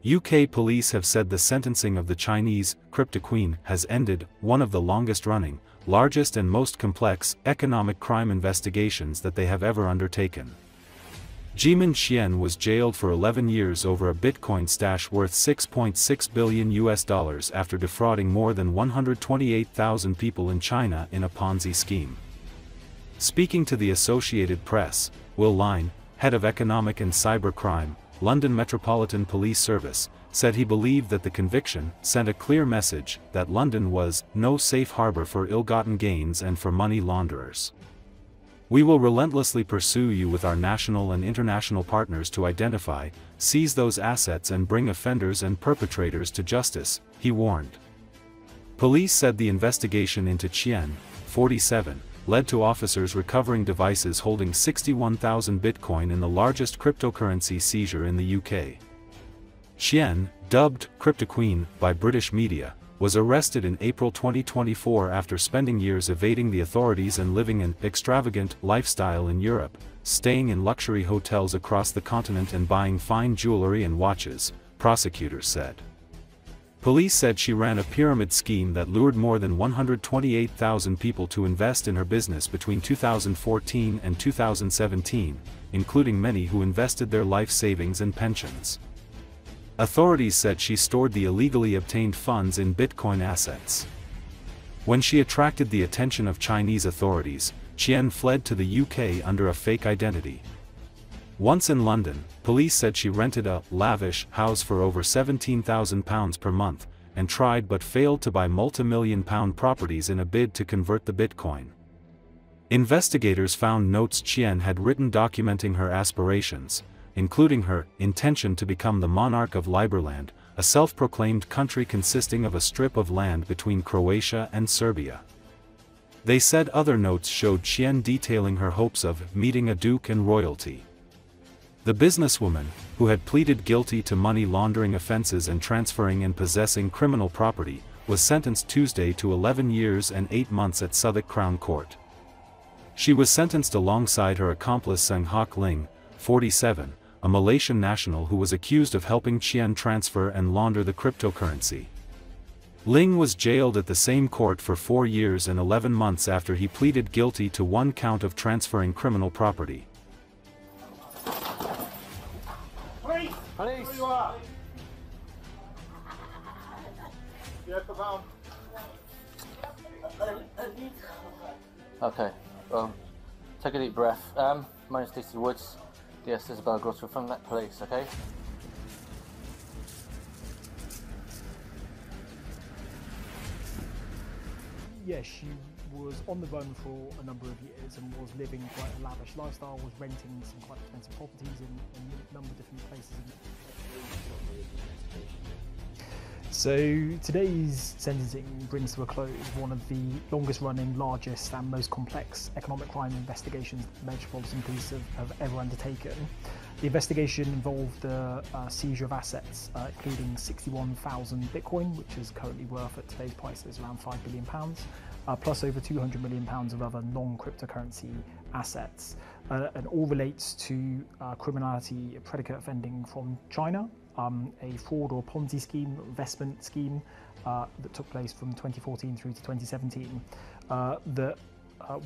UK police have said the sentencing of the Chinese cryptoqueen has ended one of the longest-running, largest and most complex economic crime investigations that they have ever undertaken. Zhimin Qian was jailed for 11 years over a Bitcoin stash worth $6.6 billion after defrauding more than 128,000 people in China in a Ponzi scheme. Speaking to the Associated Press, Lyne, head of Economic and Cybercrime, London Metropolitan Police Service, said he believed that the conviction sent a clear message that London was no safe harbour for ill-gotten gains and for money launderers. "We will relentlessly pursue you with our national and international partners to identify, seize those assets and bring offenders and perpetrators to justice," he warned. Police said the investigation into Qian, 47, led to officers recovering devices holding 61,000 Bitcoin in the largest cryptocurrency seizure in the UK. Qian, dubbed cryptoqueen by British media, was arrested in April 2024 after spending years evading the authorities and living an extravagant lifestyle in Europe, staying in luxury hotels across the continent and buying fine jewelry and watches, prosecutors said. Police said she ran a pyramid scheme that lured more than 128,000 people to invest in her business between 2014 and 2017, including many who invested their life savings and pensions. Authorities said she stored the illegally obtained funds in Bitcoin assets. When she attracted the attention of Chinese authorities, Qian fled to the UK under a fake identity. Once in London, police said she rented a lavish house for over £17,000 per month, and tried but failed to buy multi-million-pound properties in a bid to convert the Bitcoin. Investigators found notes Qian had written documenting her aspirations, including her intention to become the monarch of Liberland, a self-proclaimed country consisting of a strip of land between Croatia and Serbia. They said other notes showed Qian detailing her hopes of meeting a duke and royalty. The businesswoman, who had pleaded guilty to money laundering offenses and transferring and possessing criminal property, was sentenced Tuesday to 11 years and 8 months at Southwark Crown Court. She was sentenced alongside her accomplice Seng Hock Ling, 47, a Malaysian national who was accused of helping Qian transfer and launder the cryptocurrency. Ling was jailed at the same court for 4 years and 11 months after he pleaded guilty to one count of transferring criminal property. Police! Who you are? Okay, take a deep breath. My name's Stacey Woods, DS Isabel Grosser from Met Police, okay? Yeah, she was on the run for a number of years and was living quite a lavish lifestyle, was renting some quite expensive properties in a number of different places. So today's sentencing brings to a close one of the longest running, largest and most complex economic crime investigations the Metropolitan Police have ever undertaken. The investigation involved the seizure of assets, including 61,000 Bitcoin, which is currently worth at today's prices around £5 billion, plus over £200 million of other non-cryptocurrency assets. And all relates to criminality predicate offending from China, a fraud or Ponzi scheme, investment scheme that took place from 2014 through to 2017,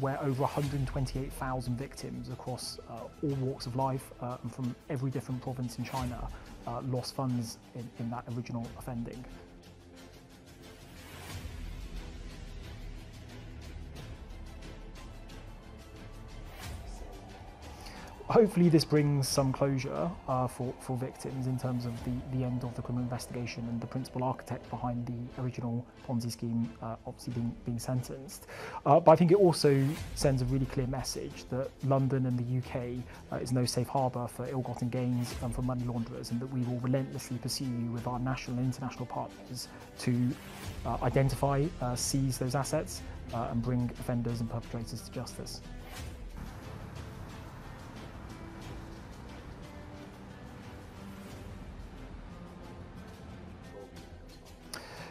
where over 128,000 victims across all walks of life and from every different province in China lost funds in that original offending. Hopefully this brings some closure for victims in terms of the end of the criminal investigation and the principal architect behind the original Ponzi scheme obviously being sentenced. But I think it also sends a really clear message that London and the UK is no safe harbour for ill-gotten gains and for money launderers, and that we will relentlessly pursue with our national and international partners to identify, seize those assets and bring offenders and perpetrators to justice.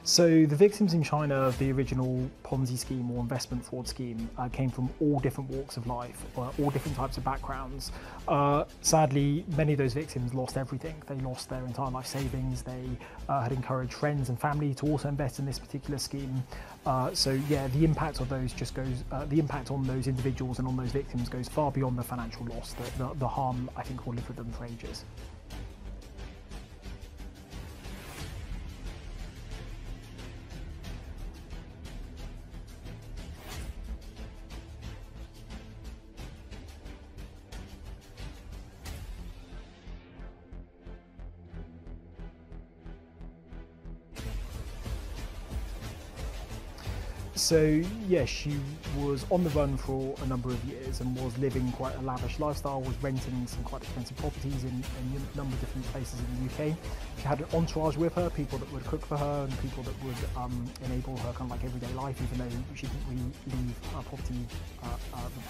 So the victims in China of the original Ponzi scheme or investment fraud scheme came from all different walks of life, all different types of backgrounds. Sadly, many of those victims lost everything. They lost their entire life savings. They had encouraged friends and family to also invest in this particular scheme. So yeah, the impact of those just goes, the impact on those individuals and on those victims goes far beyond the financial loss. The harm, I think, will live with them for ages. So yeah, she was on the run for a number of years and was living quite a lavish lifestyle, was renting some quite expensive properties in a number of different places in the UK. She had an entourage with her, people that would cook for her and people that would enable her kind of like everyday life, even though she didn't really leave her property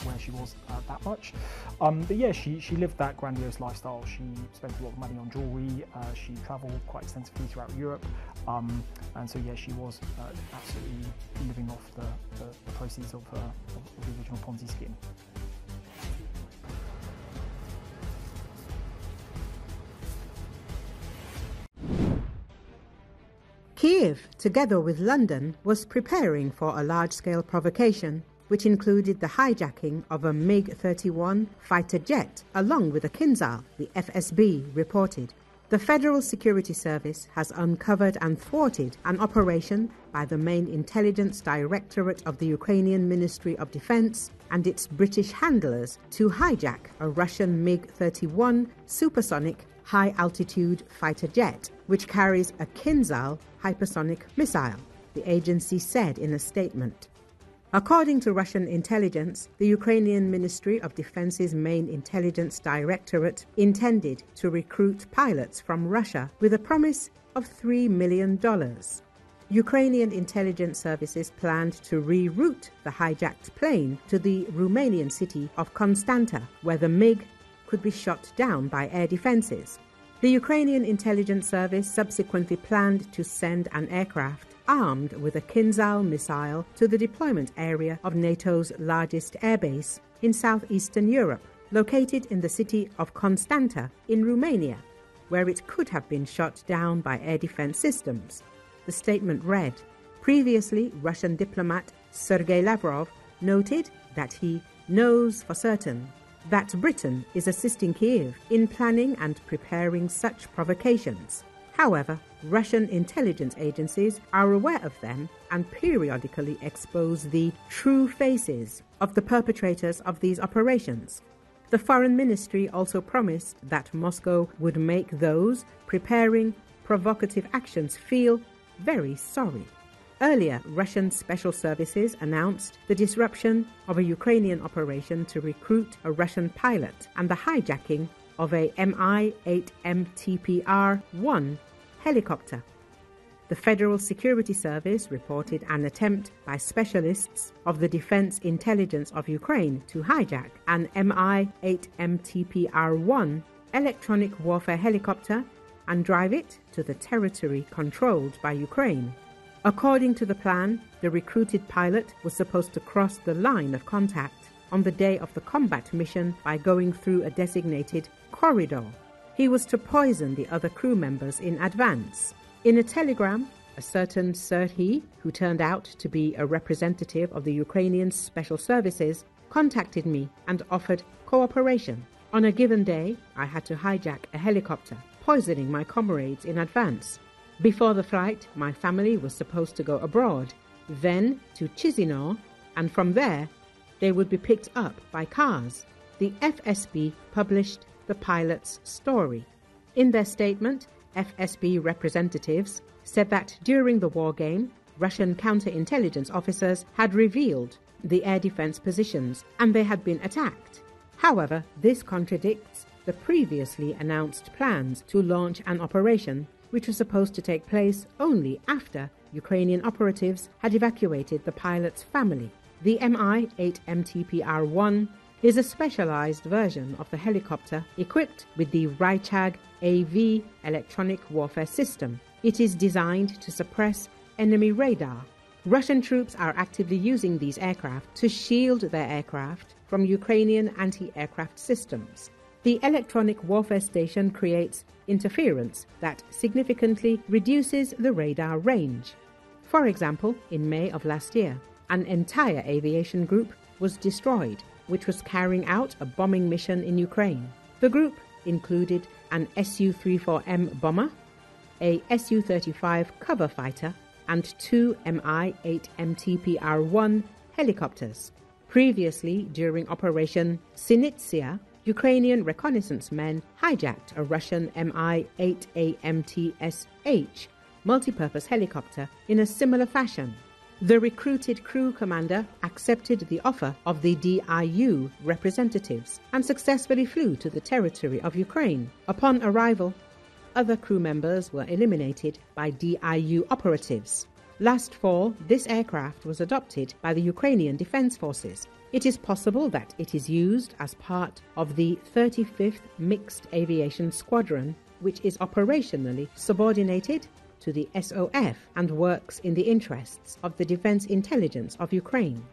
where she was that much. But yeah, she lived that grandiose lifestyle. She spent a lot of money on jewellery, she travelled quite extensively throughout Europe, and so yeah, she was absolutely living off the proceeds of the original Ponzi scheme. Kiev, together with London, was preparing for a large-scale provocation, which included the hijacking of a MiG-31 fighter jet, along with a Kinzhal, the FSB reported. The Federal Security Service has uncovered and thwarted an operation by the main intelligence directorate of the Ukrainian Ministry of Defense and its British handlers to hijack a Russian MiG-31 supersonic high-altitude fighter jet, which carries a Kinzhal hypersonic missile, the agency said in a statement. According to Russian intelligence, the Ukrainian Ministry of Defense's main intelligence directorate intended to recruit pilots from Russia with a promise of $3 million. Ukrainian intelligence services planned to reroute the hijacked plane to the Romanian city of Constanta, where the MiG could be shot down by air defenses. The Ukrainian intelligence service subsequently planned to send an aircraft armed with a Kinzhal missile to the deployment area of NATO's largest airbase in southeastern Europe, located in the city of Constanta in Romania, where it could have been shot down by air defense systems. The statement read, previously Russian diplomat Sergei Lavrov noted that he knows for certain that Britain is assisting Kiev in planning and preparing such provocations. However, Russian intelligence agencies are aware of them and periodically expose the true faces of the perpetrators of these operations. The Foreign Ministry also promised that Moscow would make those preparing provocative actions feel very sorry. Earlier, Russian special services announced the disruption of a Ukrainian operation to recruit a Russian pilot and the hijacking of a Mi-8 MTPR-1 helicopter. The Federal Security Service reported an attempt by specialists of the Defense Intelligence of Ukraine to hijack an Mi-8 MTPR-1 electronic warfare helicopter and drive it to the territory controlled by Ukraine. According to the plan, the recruited pilot was supposed to cross the line of contact on the day of the combat mission by going through a designated corridor. He was to poison the other crew members in advance. In a telegram, a certain Serhiy, who turned out to be a representative of the Ukrainian Special Services, contacted me and offered cooperation. On a given day, I had to hijack a helicopter, poisoning my comrades in advance. Before the flight, my family was supposed to go abroad, then to Chisinau, and from there, they would be picked up by cars. The FSB published the pilot's story. In their statement, FSB representatives said that during the war game, Russian counterintelligence officers had revealed the air defense positions and they had been attacked. However, this contradicts the previously announced plans to launch an operation which was supposed to take place only after Ukrainian operatives had evacuated the pilot's family. The Mi-8 MTPR-1 is a specialized version of the helicopter equipped with the Rychag AV electronic warfare system. It is designed to suppress enemy radar. Russian troops are actively using these aircraft to shield their aircraft from Ukrainian anti-aircraft systems. The electronic warfare station creates interference that significantly reduces the radar range. For example, in May of last year, an entire aviation group was destroyed, which was carrying out a bombing mission in Ukraine. The group included an Su-34M bomber, a Su-35 cover fighter, and 2 Mi-8 MTPR-1 helicopters. Previously, during Operation Sinitsia, Ukrainian reconnaissance men hijacked a Russian Mi-8 AMTSH multipurpose helicopter in a similar fashion. The recruited crew commander accepted the offer of the DIU representatives and successfully flew to the territory of Ukraine. Upon arrival, other crew members were eliminated by DIU operatives. Last fall, this aircraft was adopted by the Ukrainian Defense Forces. It is possible that it is used as part of the 35th Mixed Aviation Squadron, which is operationally subordinated to the SOF and works in the interests of the defense intelligence of Ukraine.